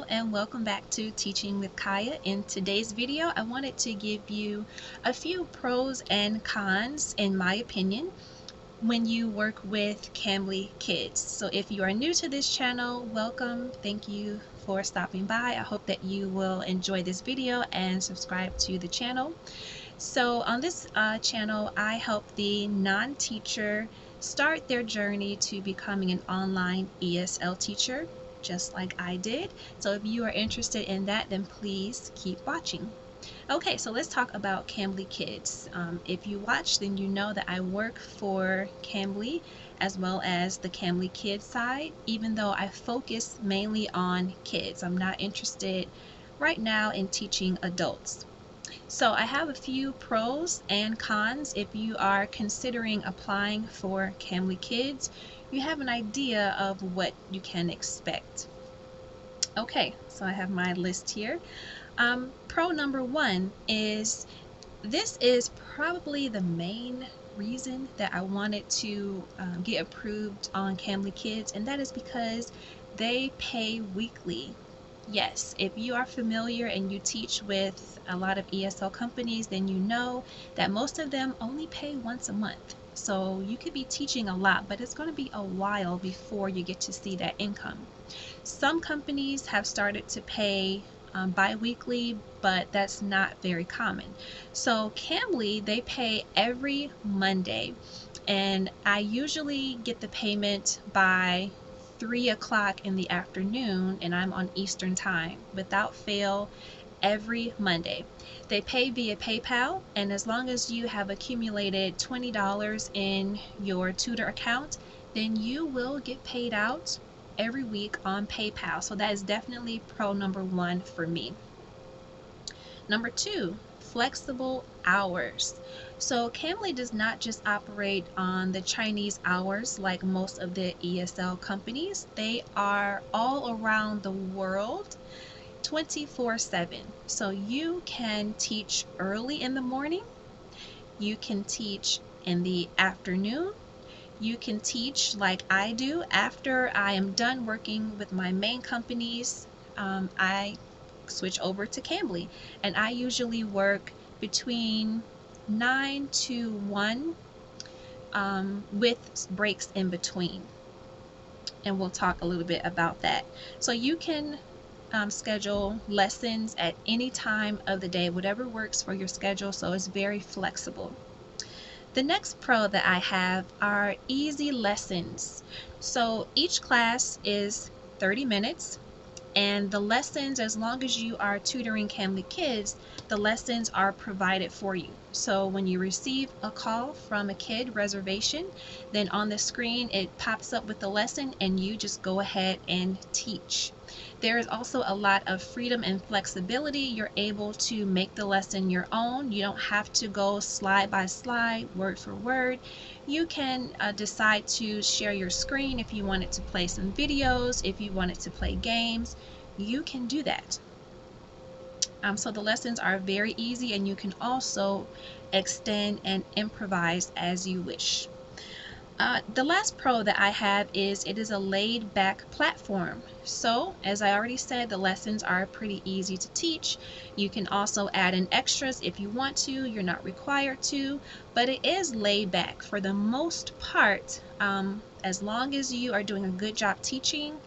Hello and welcome back to Teaching with Kaya. In today's video, I wanted to give you a few pros and cons, in my opinion, when you work with Cambly Kids. So if you are new to this channel, welcome. Thank you for stopping by. I hope that you will enjoy this video and subscribe to the channel. So on this channel, I help the non-teacher start their journey to becoming an online ESL teacher, just like I did. So if you are interested in that, then please keep watching. Okay, so let's talk about Cambly Kids. If you watch, then you know that I work for Cambly as well as the Cambly Kids side, even though I focus mainly on kids. I'm not interested right now in teaching adults. So I have a few pros and cons. If you are considering applying for Cambly Kids, you have an idea of what you can expect. Okay, so I have my list here. Pro number one is, this is probably the main reason that I wanted to get approved on Cambly Kids, and that is because they pay weekly. Yes, if you are familiar and you teach with a lot of ESL companies, then you know that most of them only pay once a month. So you could be teaching a lot, but it's going to be a while before you get to see that income. Some companies have started to pay bi-weekly, but that's not very common. So Cambly, they pay every Monday, and I usually get the payment by 3 o'clock in the afternoon, and I'm on Eastern time without fail every Monday. They pay via PayPal, and as long as you have accumulated $20 in your tutor account, then you will get paid out every week on PayPal. So that is definitely pro number one for me. Number two, flexible hours. So Cambly does not just operate on the Chinese hours like most of the ESL companies. They are all around the world 24/7. So you can teach early in the morning, you can teach in the afternoon, you can teach like I do after I am done working with my main companies. I switch over to Cambly, and I usually work between 9 to 1 with breaks in between, and we'll talk a little bit about that. So you can schedule lessons at any time of the day, whatever works for your schedule, so it's very flexible. The next pro that I have are easy lessons. So each class is 30 minutes, and the lessons, as long as you are tutoring Cambly Kids, the lessons are provided for you. So when you receive a call from a kid reservation, then on the screen it pops up with the lesson, and you just go ahead and teach. There is also a lot of freedom and flexibility. You're able to make the lesson your own. You don't have to go slide by slide, word for word. You can decide to share your screen if you wanted to play some videos, if you wanted to play games, you can do that. So the lessons are very easy, and you can also extend and improvise as you wish. The last pro that I have is it is a laid back platform. So as I already said, the lessons are pretty easy to teach. You can also add in extras if you want to. You're not required to, but it is laid back for the most part. As long as you are doing a good job teaching,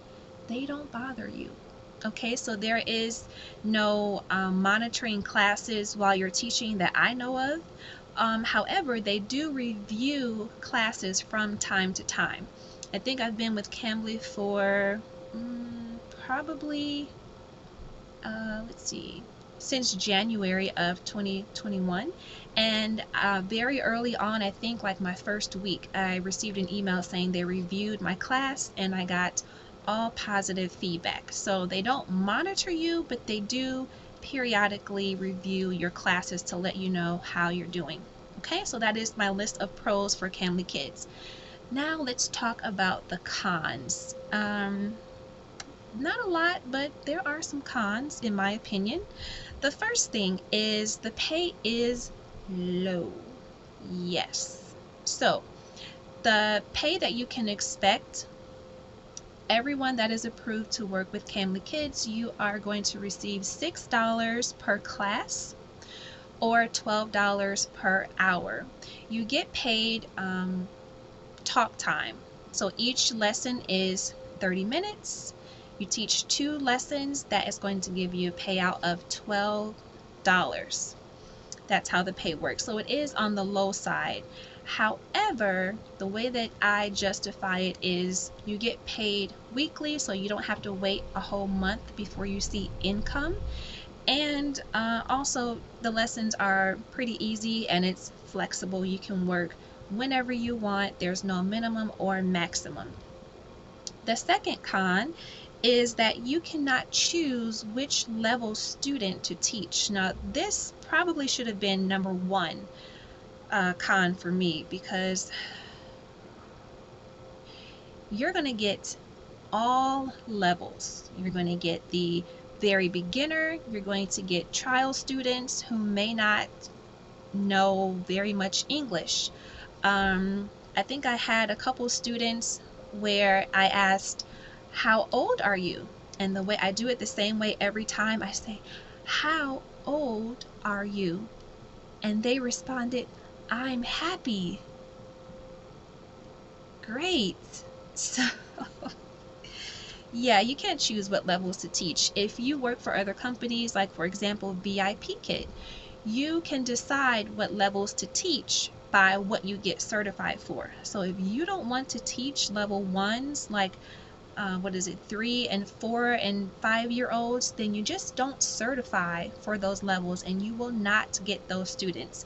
they don't bother you. Okay, so there is no monitoring classes while you're teaching that I know of. However, they do review classes from time to time. I think I've been with Cambly for probably, let's see, since January of 2021. And very early on, I think like my first week, I received an email saying they reviewed my class, and I got all positive feedback. So they don't monitor you, but they do periodically review your classes to let you know how you're doing. Okay, so that is my list of pros for Cambly Kids. Now let's talk about the cons. Not a lot, but there are some cons in my opinion. The first thing is the pay is low. Yes. So the pay that you can expect Everyone that is approved to work with Cambly Kids, you are going to receive $6 per class or $12 per hour. You get paid talk time. So each lesson is 30 minutes. You teach 2 lessons, that is going to give you a payout of $12. That's how the pay works. So it is on the low side. However, the way that I justify it is you get paid weekly, so you don't have to wait a whole month before you see income. And also, the lessons are pretty easy and it's flexible. You can work whenever you want. There's no minimum or maximum. The second con is that you cannot choose which level student to teach. Now, this probably should have been number one con for me, because you're going to get all levels. You're going to get the very beginner, you're going to get trial students who may not know very much English. I think I had a couple students where I asked, how old are you? And the way I do it the same way every time, I say, how old are you? And they responded, I'm happy. Great. So yeah, you can't choose what levels to teach. If you work for other companies, like for example VIPKID, you can decide what levels to teach by what you get certified for. So if you don't want to teach level ones, like 3 and 4 and 5-year-olds, then you just don't certify for those levels and you will not get those students.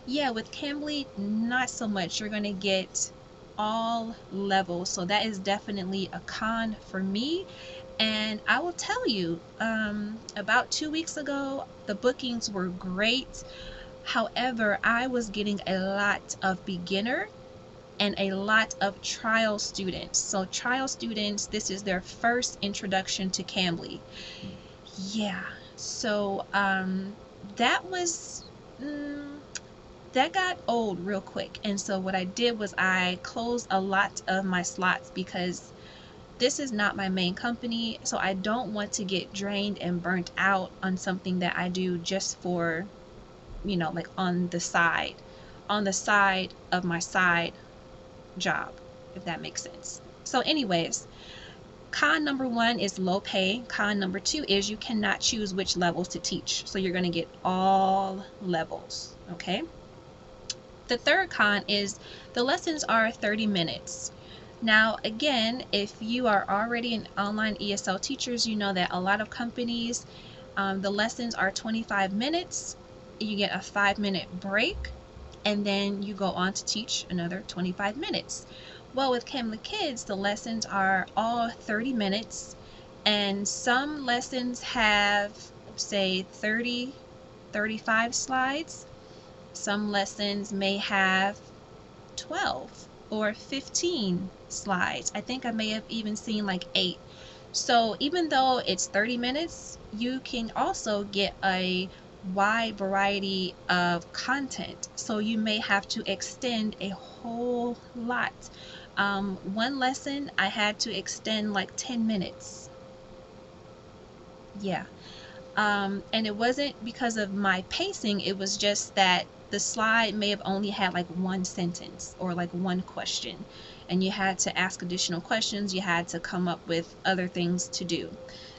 Yeah, with Cambly, not so much. You're going to get all levels, so that is definitely a con for me. And I will tell you, about 2 weeks ago, the bookings were great. However, I was getting a lot of beginner and a lot of trial students. So trial students, this is their first introduction to Cambly. Yeah, so that was that got old real quick. And so what I did was I closed a lot of my slots, because this is not my main company, so I don't want to get drained and burnt out on something that I do just for, like on the side of my side job, if that makes sense. So anyways, con number 1 is low pay. Con number 2 is you cannot choose which levels to teach, so you're going to get all levels. Okay, the third con is the lessons are 30 minutes. Now again, if you are already an online ESL teachers, you know that a lot of companies, the lessons are 25 minutes, you get a 5-minute break, and then you go on to teach another 25 minutes. Well, with Cambly Kids, the lessons are all 30 minutes, and some lessons have, say, 30, 35 slides. Some lessons may have 12 or 15 slides. I think I may have even seen like 8. So even though it's 30 minutes, you can also get a wide variety of content, so you may have to extend a whole lot. One lesson I had to extend like 10 minutes. Yeah, and it wasn't because of my pacing, it was just that the slide may have only had like one sentence or like one question, and you had to ask additional questions, you had to come up with other things to do.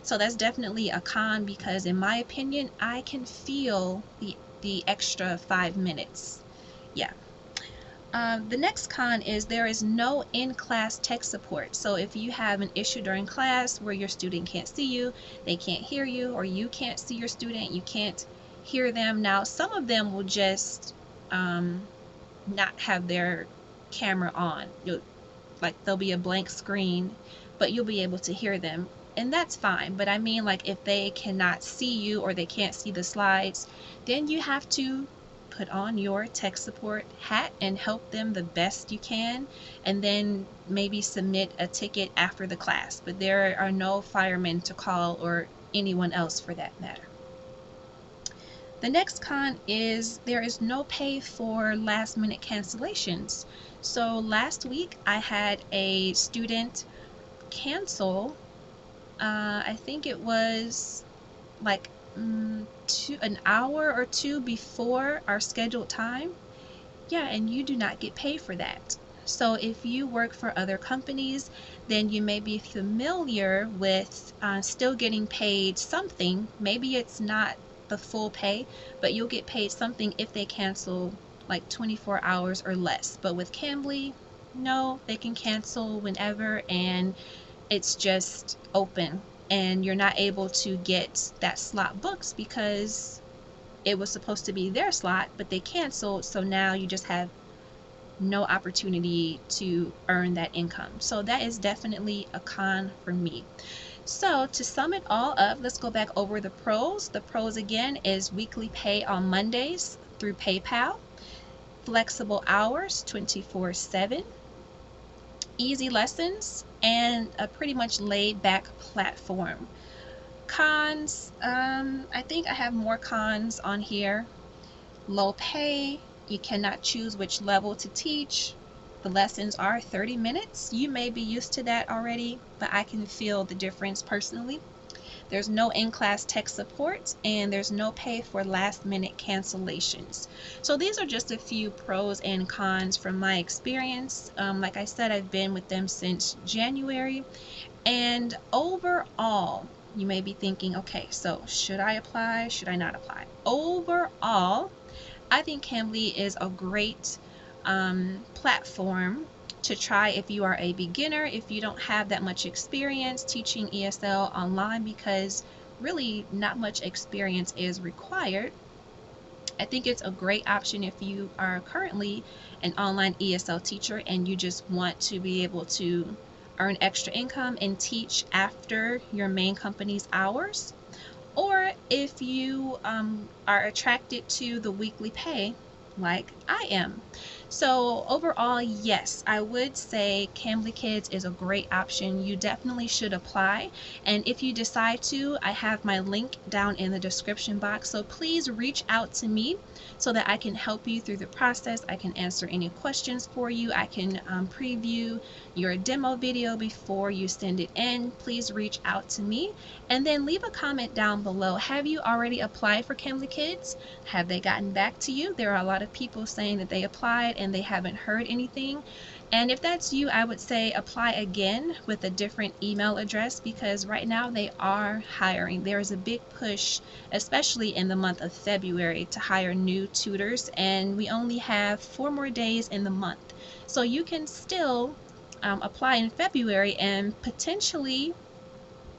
So that's definitely a con, because in my opinion, I can feel the extra 5 minutes. Yeah. The next con is there is no in-class tech support. So if you have an issue during class where your student can't see you, they can't hear you, or you can't see your student, you can't hear them. Now, some of them will just not have their camera on. There'll be a blank screen, but you'll be able to hear them. And that's fine, but I mean, like, if they cannot see you or they can't see the slides, then you have to put on your tech support hat and help them the best you can, and then maybe submit a ticket after the class. But there are no firemen to call, or anyone else for that matter. The next con is there is no pay for last minute cancellations. So last week I had a student cancel, I think it was like an hour or two before our scheduled time. Yeah, and you do not get paid for that. So if you work for other companies, then you may be familiar with still getting paid something. Maybe it's not the full pay, but you'll get paid something if they cancel like 24 hours or less. But with Cambly, no, they can cancel whenever, and it's just open, and you're not able to get that slot booked because it was supposed to be their slot, but they canceled. So now you just have no opportunity to earn that income. So that is definitely a con for me. So to sum it all up, let's go back over the pros. The pros again is weekly pay on Mondays through PayPal, flexible hours 24/7, easy lessons, and a pretty much laid back platform. Cons, I think I have more cons on here. Low pay, you cannot choose which level to teach. The lessons are 30 minutes. You may be used to that already, but I can feel the difference personally. There's no in-class tech support, and there's no pay for last-minute cancellations. So these are just a few pros and cons from my experience. Like I said, I've been with them since January, and overall, you may be thinking, okay, so should I apply? Should I not apply? Overall, I think Cambly is a great platform to try if you are a beginner, if you don't have that much experience teaching ESL online, because really not much experience is required. I think it's a great option if you are currently an online ESL teacher and you just want to be able to earn extra income and teach after your main company's hours, or if you are attracted to the weekly pay like I am. So overall, yes, I would say Cambly Kids is a great option. You definitely should apply, and if you decide to, I have my link down in the description box, so please reach out to me so that I can help you through the process. I can answer any questions for you. I can preview your demo video before you send it in. Please reach out to me, and then leave a comment down below. Have you already applied for Cambly Kids? Have they gotten back to you? There are a lot of people saying that they applied and they haven't heard anything. And if that's you, I would say apply again with a different email address, because right now they are hiring. There is a big push, especially in the month of February, to hire new tutors, and we only have 4 more days in the month. So you can still apply in February and potentially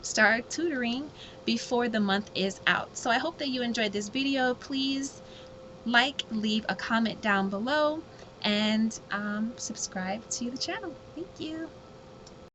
start tutoring before the month is out. So I hope that you enjoyed this video. Please leave a comment down below, and subscribe to the channel. Thank you.